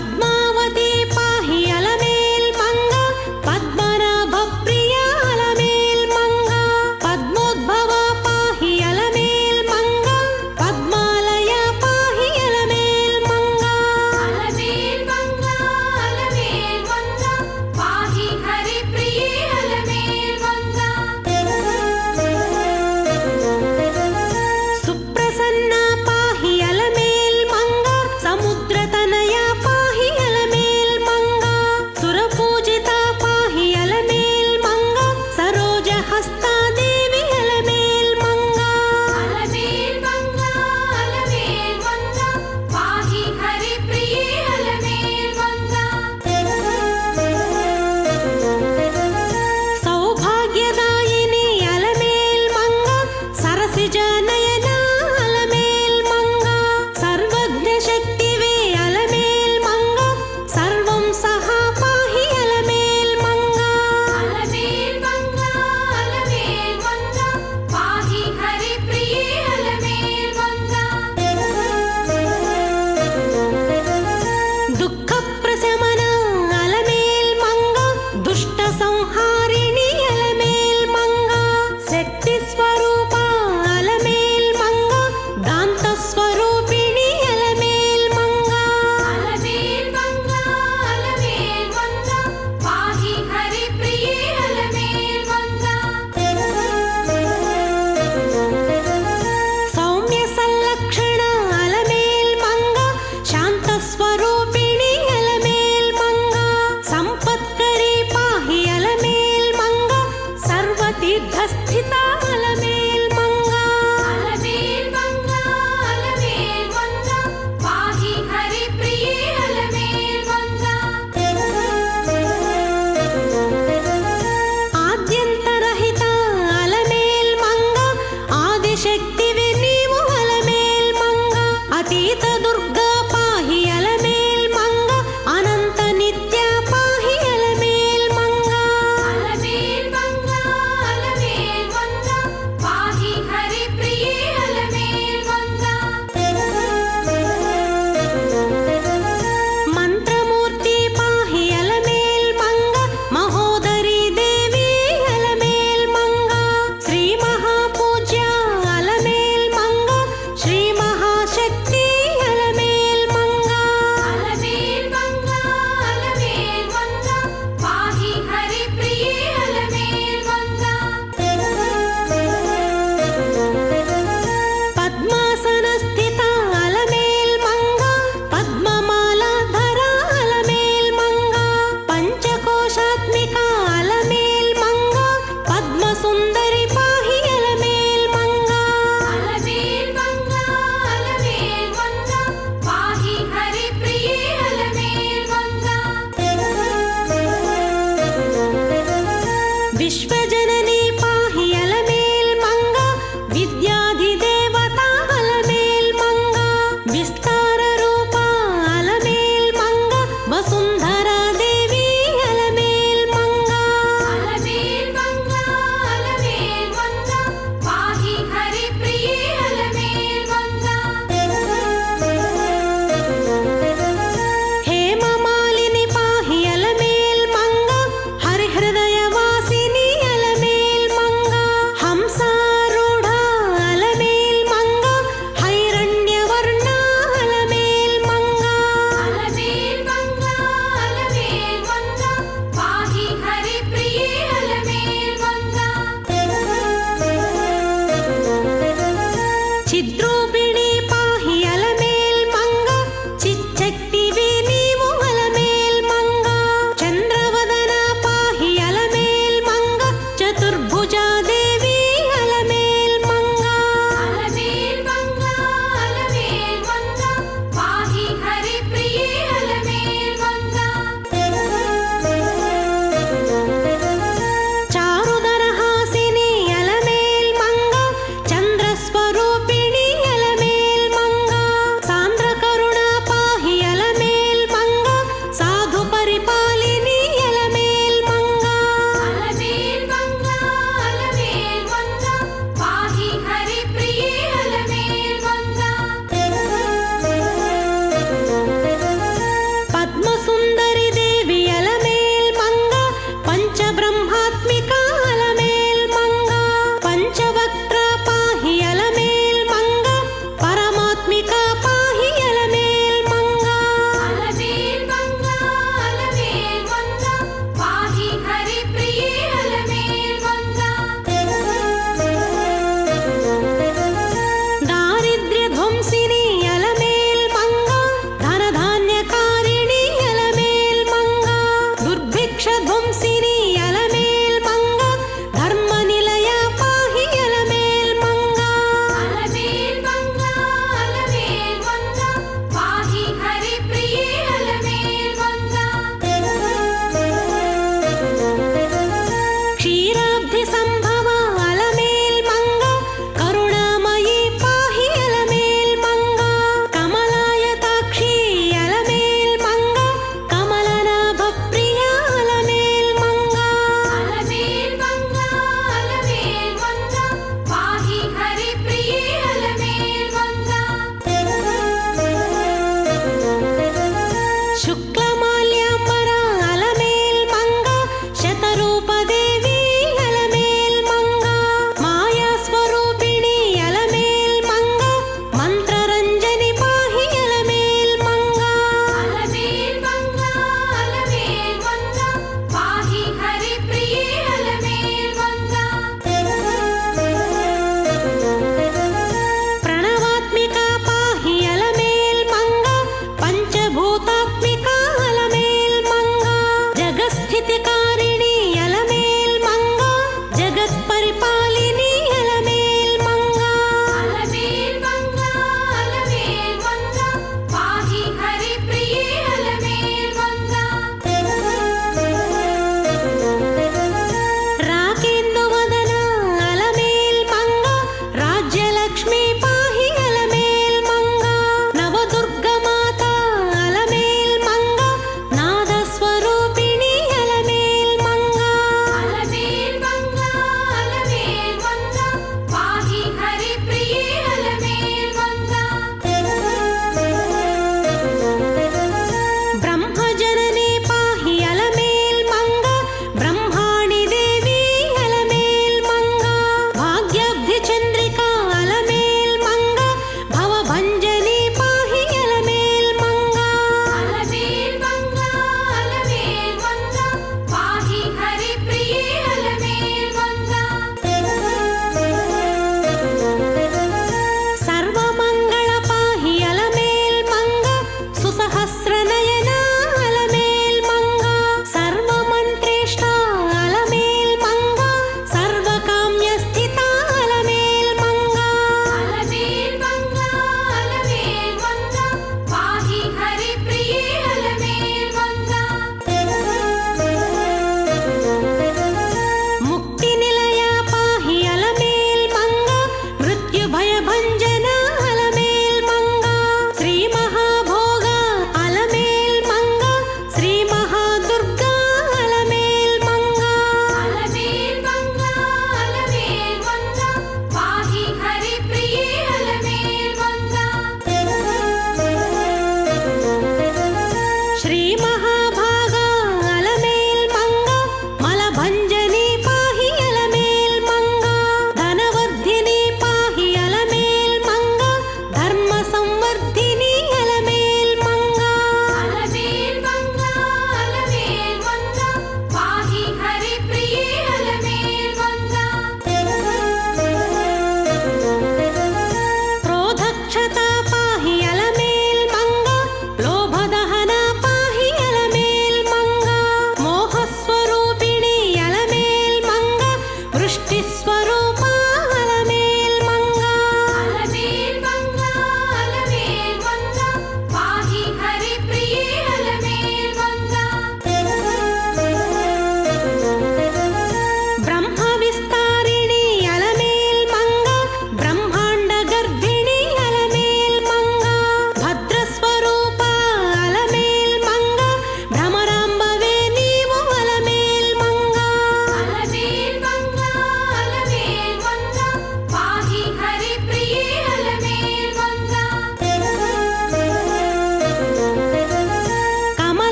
పద్మావతి పాహి అలమేల్ మంగ పద్మనాభ ప్రియ అలమేల్ మంగ పద్మోద్భవ పాహి అలమేల్ మంగ పద్మాలయ పాహి అలమేల్ మంగ అలమేల్ మంగ అలమేల్ మంగ పాహి హరి ప్రియే అలమేల్ మంగ సుప్రసన్న పాహి అలమేల్ మంగ సముద్రతనయ పాహి అలమేల్ మంగ సురపూజిత పాహి అలమేల్ మంగ సరోజహస్తాదేవి అలమేల్ మంగ అలమేల్ మంగ అలమేల్ మంగ పాహి హరి ప్రియే అలమేల్ మంగ సౌభాగ్యదాయిని అలమేల్ మంగ సరసిజనయన అలమేల్ మంగ సర్వజ్ఞ శక్తివే అలమేల్ మంగ సర్వం సహా పాహి అలమేల్ మంగ అలమేల్ మంగ అలమేల్ మంగ పాహి హరి ప్రియే అలమేల్ మంగ దుఃఖ ప్రశమన అలమేల్ మంగ దుష్ట సంహారిణి అలమేల్ మంగ శక్తి స్వరూప అలమేల్ మంగ దాంత స్వరూపిణి అలమేల్ మంగ అలమేల్ మంగ అలమేల్ మంగ పాహి హరి ప్రియే అలమేల్ మంగ సౌమ్య సంలక్షణ అలమేల్ మంగ శాంత స్వరూపిణి అలమేల్ మంగ సంపత్కరి పాహి అలమేల్ మంగ సర్వతీర్థస్థిత అలమేల్ మంగ అలమేల్ మంగ అలమేల్ మంగ పాహి హరి ప్రియే అలమేల్ మంగ ఆద్యంతరహిత అలమేల్ మంగ ఆదిశక్తివే నీవు అలమేల్ మంగ అతీత దుర్గా పాహి అలమేల్ మంగ అనంత నిత్య పాహి అలమేల్ మంగ అలమేల్ మంగ అలమేల్ మంగ పాహి హరి ప్రియే అలమేల్ మంగ మంత్రమూర్తి పాహి అలమేల్ మంగ మహోదరి దేవి అలమేల్ మంగ శ్రీ మహాపూజ్య అలమేల్ మంగ శ్రీ మహాశక్తి అలమేల్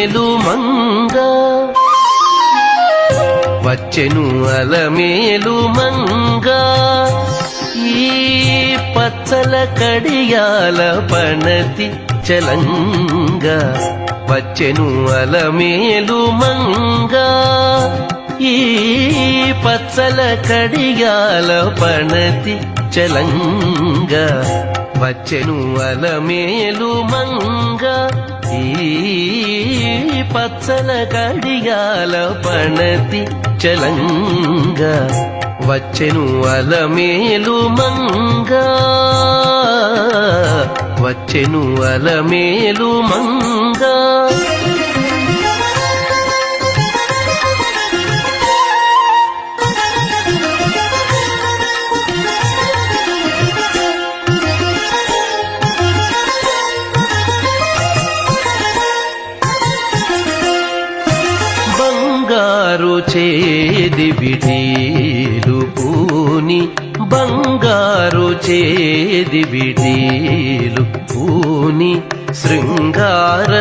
అలమేలు మంగ వచ్చెను అలమేలు మంగ ఈ పచ్చల కడియాల పణతి చలంగ వచ్చెను అలమేలు మంగ ఈ పచ్చల కడియాల పణతి చలంగ వచ్చెను అలమేలు మంగ ఈ పచ్చల కడియాల పణతి చలంగ వచ్చెను అలమేలు మంగ వచ్చెను అలమేలు మంగ బంగారు చేది విడీలు పూని బంగారు చేది విడీలు పూని శృంగారవతులు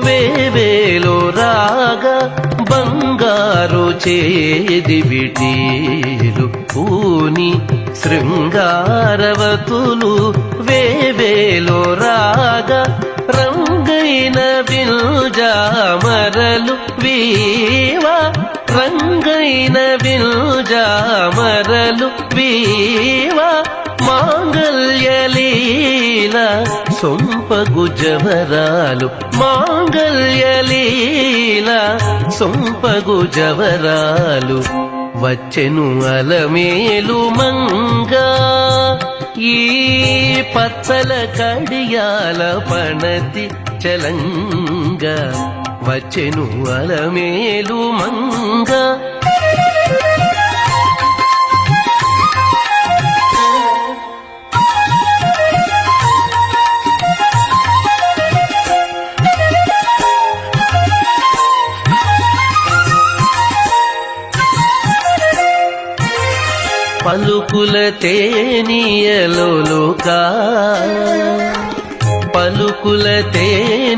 వేవేలో రాగా బంగారు చేది విడీలు పూని శృంగారవతులు వేవేలో రాగా రంగైన విల్జామరలు వీవా రంగైన విల్జామరలు వీవా మాంగల్యలీల సొంపగు జవరాలు మాంగల్యలీల సొంపగు జవరాలు వచ్చెను అలమేలు మంగ ఈ పచ్చల కడియాల పణతి చలంగ వచ్చెను అలమేలు మంగ పలుకుల తేనియలోలుకా పలుకుల తేనియలోలుకా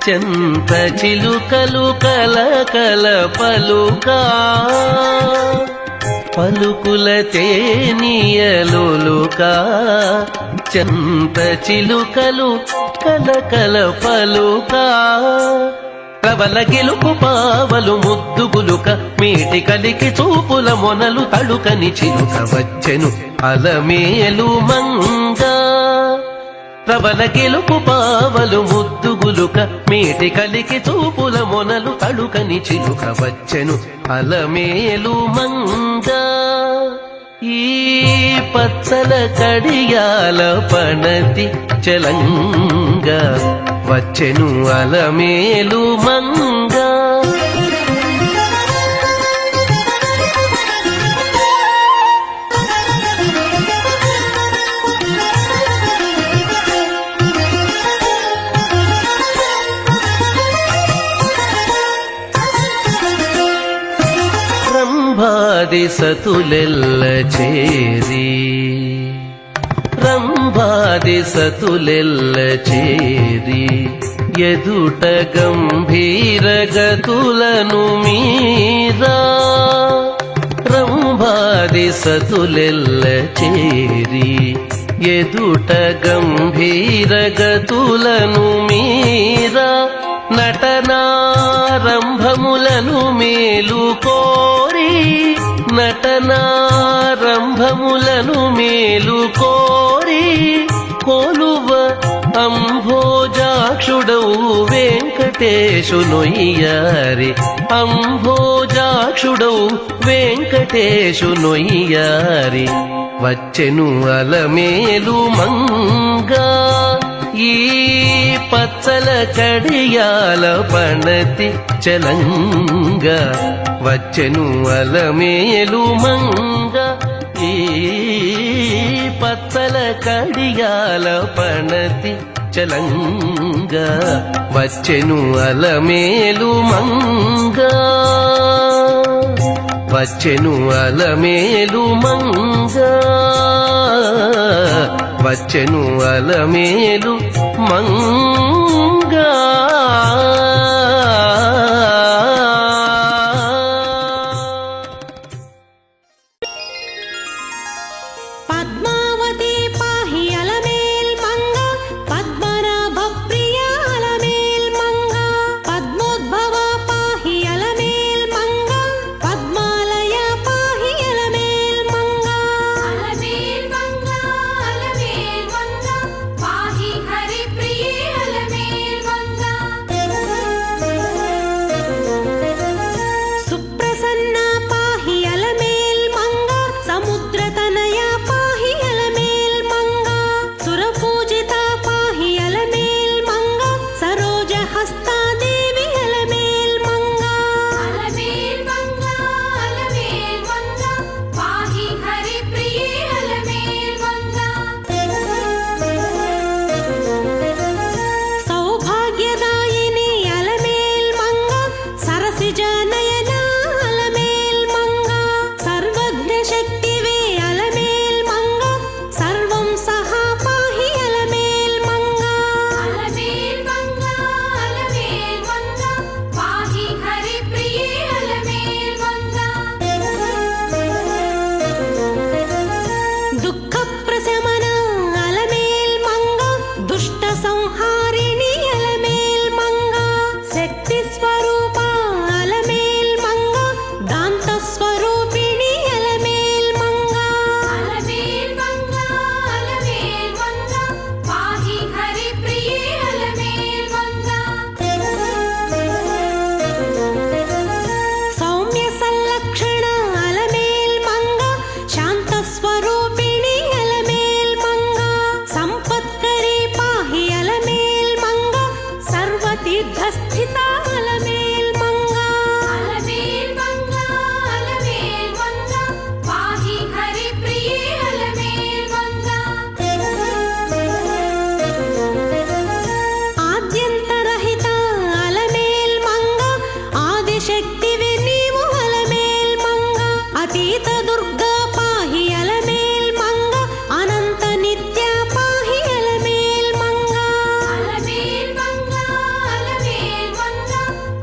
చెంత చిలుకలు కలకల పలుకా పలుకుల తేనియలోలుకా చెంత చిలుకలు కలకల పలుకా ప్రబల గెలుపు పావలు ముద్దుగులుక మీటి కలికి చూపుల మొనలు తడుకని చిలుక వచ్చెను అలమేలు మంగ ప్రబల గెలుపు పావలు ముద్దుగులుక మీటి కలికి చూపుల మొనలు తడుకని చిలుక వచ్చెను అలమేలు మంగ ఈ పచ్చల కడియాల పణతి చలంగ వచ్చెను అలమేలు మంగ రంభాది సతులెల్ల చేరి రంభాది సతులెల్ల చేరి ఎదుట గంభీర గతులను మీరా రంభాది సతులెల్ల చేరి ఎదుట గంభీర గతులను మీరా నటనారంభములను మేలు కోరి నటనారంభములను మేలు కోరి కొలువ అంభోజాక్షుడవు వెంకటేశునొయ్యారి అంభోజాక్షుడవు వెంకటేశునొయ్యారి వచ్చెను అలమేలు మంగ ఈ పచ్చల కడియాల పణతి చలంగ వచ్చెను అలమేలు మంగ ఈ పచ్చల కడియాల పణతి చలంగ వచ్చెను అలమేలు మంగ వచ్చెను అలమేలు మంగ వచ్చెను అలమేలు మంగా. పద్మావతి పాహి అలమేల్ మంగ పద్మనాభ ప్రియ అలమేల్ మంగ పద్మోద్భవ పాహి అలమేల్ మంగ పద్మాలయ పాహి అలమేల్ మంగ. అలమేల్ మంగ అలమేల్ మంగ పాహి హరి ప్రియే అలమేల్ మంగ. సుప్రసన్న పాహి అలమేల్ మంగ సముద్ర తనయ పాహి అలమేల్ మంగ సురపూజిత పాహి అలమేల్ మంగ సరోజ హస్తాదేవి అలమేల్ మంగ. అలమేల్ మంగ అలమేల్ మంగ పాహి హరి ప్రియే అలమేల్ మంగ. సౌభాగ్యదాయిని అలమేల్ మంగ సరసిజ నయన అలమేల్ మంగ సర్వజ్ఞ శక్తివే అలమేల్ మంగ సర్వం సహా పాహి అలమేల్ మంగ. అలమేల్ మంగ అలమేల్ మంగ పాహి హరి ప్రియే అలమేల్ మంగ. దుఃఖ ప్రశమన అలమేల్ మంగ దుష్ట సంహారిణి అలమేల్ మంగ శక్తి స్వరూప అలమేల్ మంగ దాంత స్వరూపిణి అలమేల్ మంగ. అలమేల్ మంగ అలమేల్ మంగ పాహి హరి ప్రియే అలమేల్ మంగ. సౌమ్య సంలక్షణ అలమేల్ మంగ శాంత స్వరూపిణి అలమేల్ మంగ సంపత్కరి పాహి అలమేల్ మంగ సర్వతీర్థస్థిత అలమేల్ మంగ. అలమేల్ మంగ అలమేల్ మంగ పాహి హరి ప్రియే అలమేల్ మంగ. ఆద్యంతరహిత అలమేల్ మంగ ఆదిశక్తివి నీవు అలమేల్ మంగ అతీత దుర్గా పాహి అలమేల్ మంగ అనంత నిత్య పాహి అలమేల్ మంగ. అలమేల్ మంగ అలమేల్ మంగ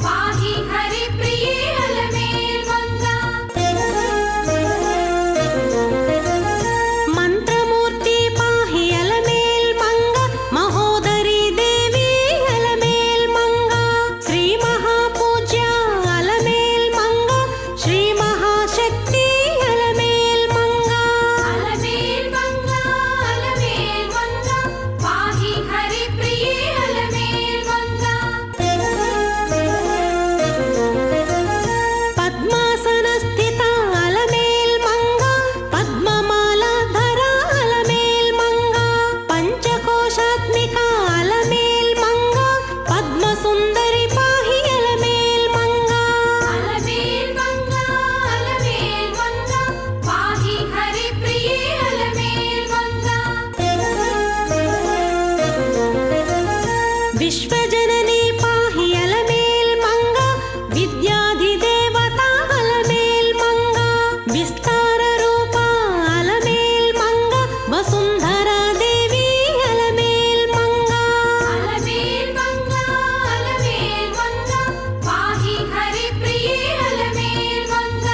పాహి హరి ప్రియే అలమేల్ మంగ. మంత్రమూర్తి పాహి అలమేల్ మంగ మహోదరి దేవి అలమేల్ మంగ శ్రీ మహాపూజ్య అలమేల్ మంగ శ్రీ మహాశక్తి అలమేల్ మంగ. అలమేల్ మంగ అలమేల్ మంగ పాహి హరి ప్రియే అలమేల్ మంగ. పద్మాసన స్థిత అలమేల్ మంగ పద్మమాల ధర అలమేల్ మంగ పంచకోశాత్మిక అలమేల్ మంగ పద్మ సుందరి పాహి అలమేల్ మంగ. అలమేల్ మంగ అలమేల్ మంగ పాహి హరి ప్రియే అలమేల్ మంగ. విశ్వజనని పాహి అలమేల్ మంగ విద్యాధిదేవత అలమేల్ మంగ విస్తార రూప అలమేల్ మంగ వసుంధరా దేవి అలమేల్ మంగ. అలమేల్ మంగ అలమేల్ మంగ పాహి హరి ప్రియే అలమేల్ మంగ.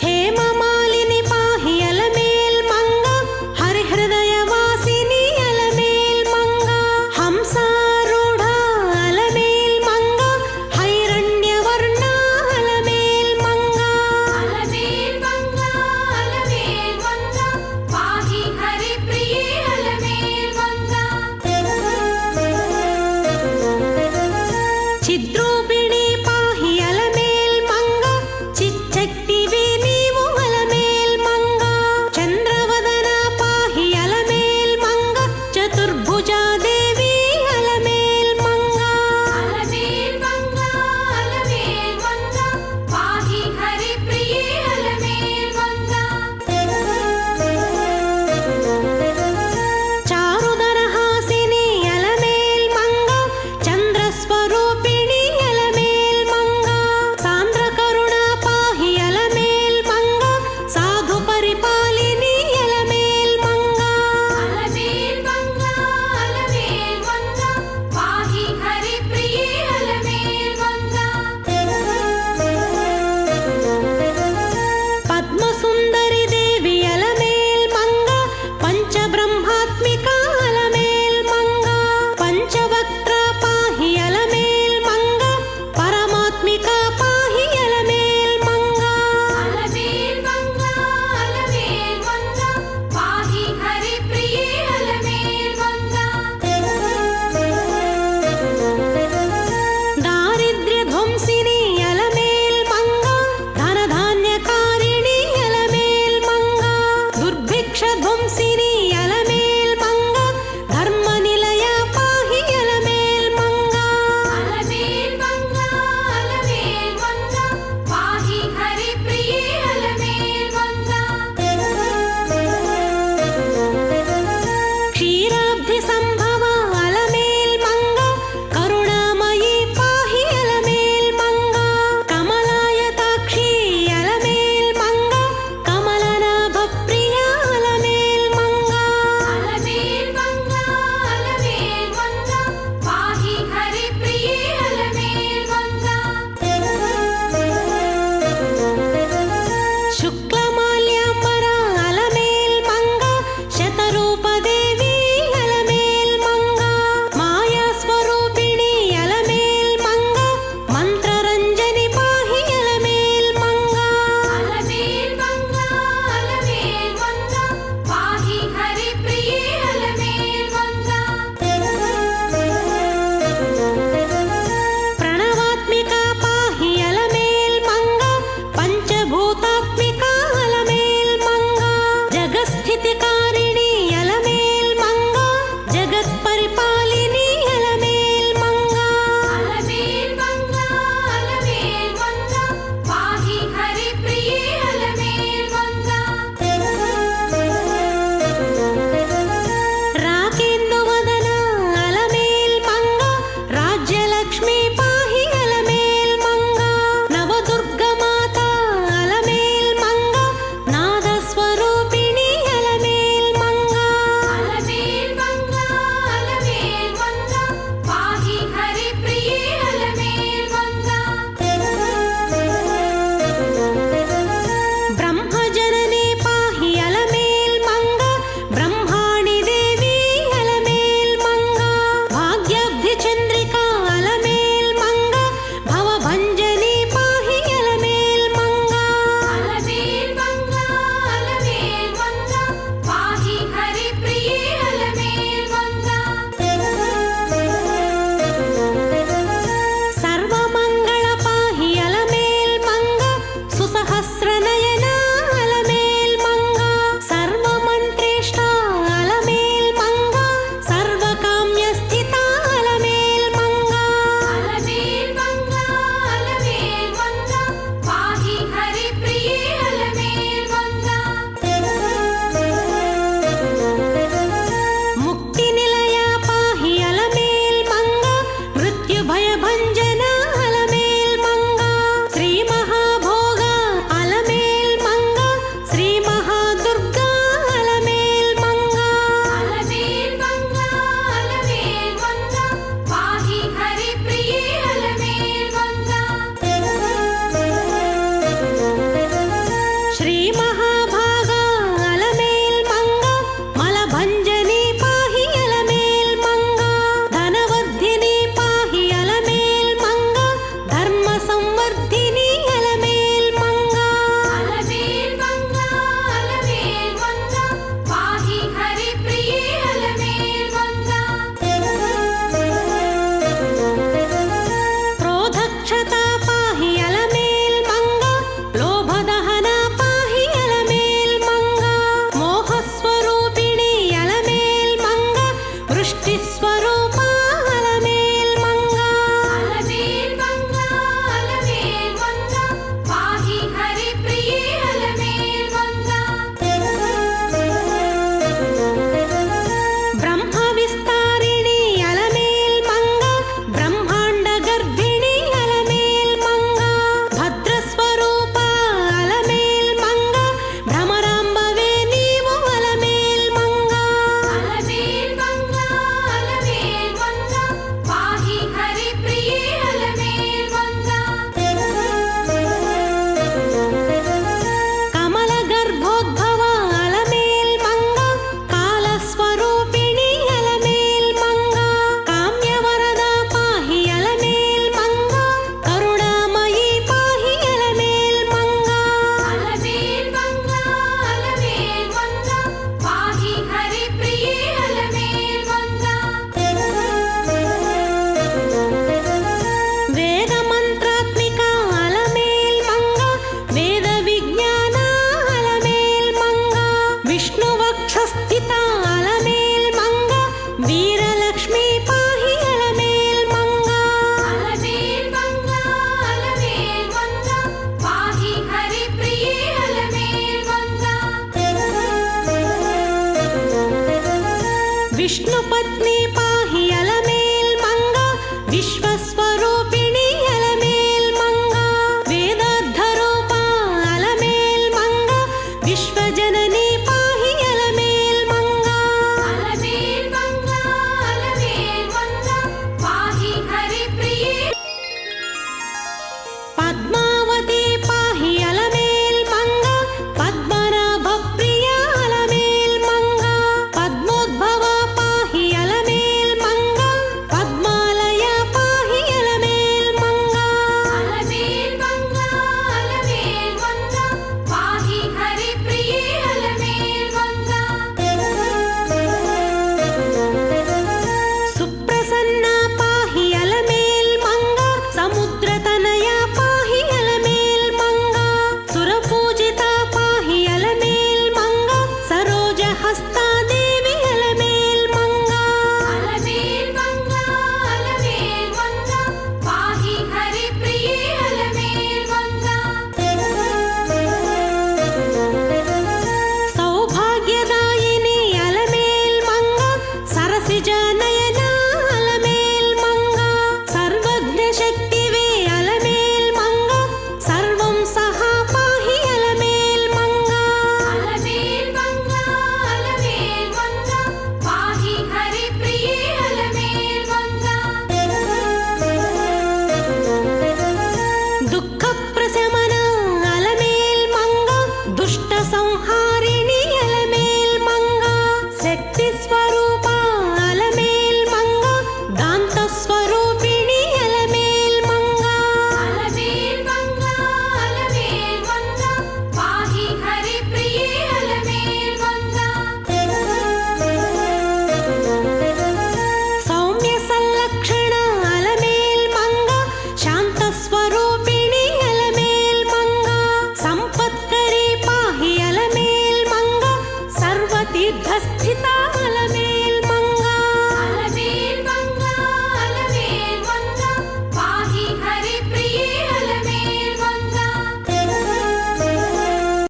హేమమాలిని పాహి అలమేల్ మంగ హరిహృదయ వాసిని అలమేల్ विष्णुपत्नी पाहि अलमेल् मंगा विश्वस्व